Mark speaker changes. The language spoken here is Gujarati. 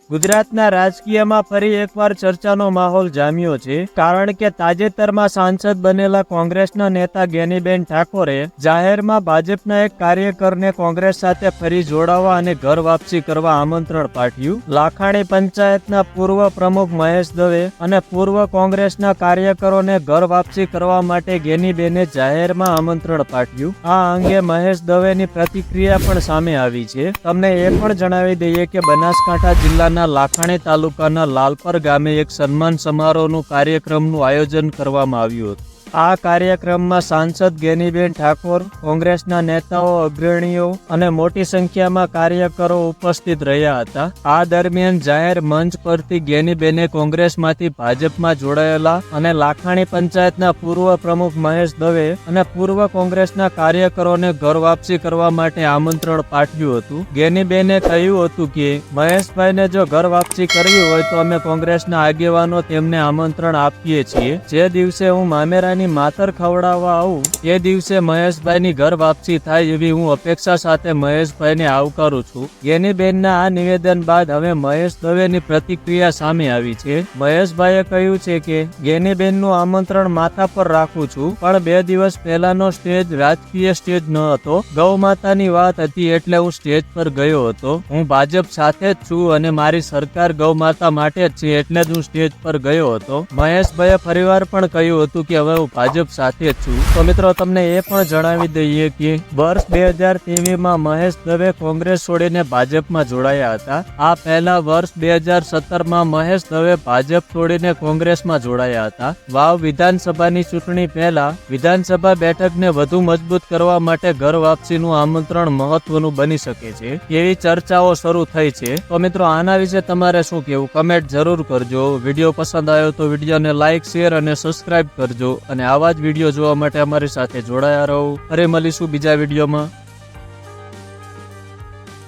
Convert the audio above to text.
Speaker 1: ગુજરાતના રાજકીયમાં ફરી એકવાર ચર્ચાનો માહોલ જામ્યો છે, કારણ કે તાજેતરમાં સાંસદ બનેલા કોંગ્રેસના નેતા ગેનીબેન ઠાકોરે જાહેરમાં ભાજપના એક કાર્યકરને કોંગ્રેસ સાથે ફરી જોડાવા અને ઘર વાપસી કરવા આમંત્રણ પાઠવ્યું. લાખાણી પંચાયતના પૂર્વ પ્રમુખ મહેશ દવે અને પૂર્વ કોંગ્રેસના કાર્યકરોને ઘર વાપસી કરવા માટે ગેનીબેને જાહેરમાં આમંત્રણ પાઠવ્યું. આ અંગે મહેશ દવેની પ્રતિક્રિયા પણ સામે આવી છે. તમને એ પણ જણાવી દઈએ કે બનાસકાંઠા જિલ્લાના લાખાણી તાલુકાના લાલપર ગામે એક સન્માન સમારોહનું કાર્યક્રમનું આયોજન કરવામાં આવ્યું હતું. આ કાર્યક્રમમાં સાંસદ ગેનીબેન ઠાકોર, કોંગ્રેસના નેતાઓ, અગ્રણીઓ અને મોટી સંખ્યામાં કાર્યકરો ઉપસ્થિત રહ્યા હતા. આ દરમિયાન જાહેર મંચ પરથી ગેનીબેને કોંગ્રેસમાંથી ભાજપમાં જોડાયેલા અને લાખાણી પંચાયતના પૂર્વ પ્રમુખ મહેશ દવે અને પૂર્વ કોંગ્રેસના કાર્યકરોને ઘર વાપસી કરવા માટે આમંત્રણ પાઠવ્યું હતું. ગેનીબેને કહ્યું હતું કે મહેશભાઈને જો ઘર વાપસી કરવી હોય તો અમે કોંગ્રેસના આગેવાનો તેમને આમંત્રણ આપીએ છીએ. જે દિવસે હું મામેરાની માતર ખવડાવવા આવું એ દિવસે મહેશભાઈની ઘર વાપસી થાય એવી હું અપેક્ષા સાથે મહેશભાઈને આવકારું છું. ગેનીબેનના આ નિવેદન બાદ હવે મહેશ દવેની પ્રતિક્રિયા સામે આવી છે. મહેશભાઈએ કહ્યું છે કે ગેનીબેનનું આમંત્રણ માથા પર રાખું છું, પણ 2 દિવસ પહેલાનો સ્ટેજ રાજકીય સ્ટેજ ન હતો. ગૌ માતાની વાત હતી એટલે હું સ્ટેજ પર ગયો હતો. હું ભાજપ સાથે જ છું અને મારી સરકાર ગૌ માતા માટે જ છે એટલે જ હું સ્ટેજ પર ગયો હતો. મહેશભાઈએ ફરીવાર પણ કહ્યું હતું કે હવે ભાજપ સાથે જ છું. તો મિત્રો, તમને એ પણ જણાવી દઈએ કે વર્ષ 2023માં મહેશ દવે કોંગ્રેસ છોડીને ભાજપમાં જોડાયા હતા. આ પહેલા વર્ષ 2017માં મહેશ દવે ભાજપ છોડીને કોંગ્રેસમાં જોડાયા હતા. વાવ વિધાનસભાની ચૂંટણી પહેલા વિધાનસભા બેઠકને વધુ મજબૂત કરવા માટે ઘર વાપસીનું આમંત્રણ મહત્વનું બની શકે છે એવી ચર્ચાઓ શરૂ થઈ છે. તો મિત્રો, આના વિશે તમારે શું કહેવું? કમેન્ટ જરૂર કરજો. વિડીયો પસંદ આવ્યો તો વિડીયોને લાઇક, શેર અને સબસ્ક્રાઇબ કરજો અને આવા જ વિડીયો જોવા માટે અમારી સાથે જોડાયા રહો. ફરી મળીશું બીજા વિડીયોમાં.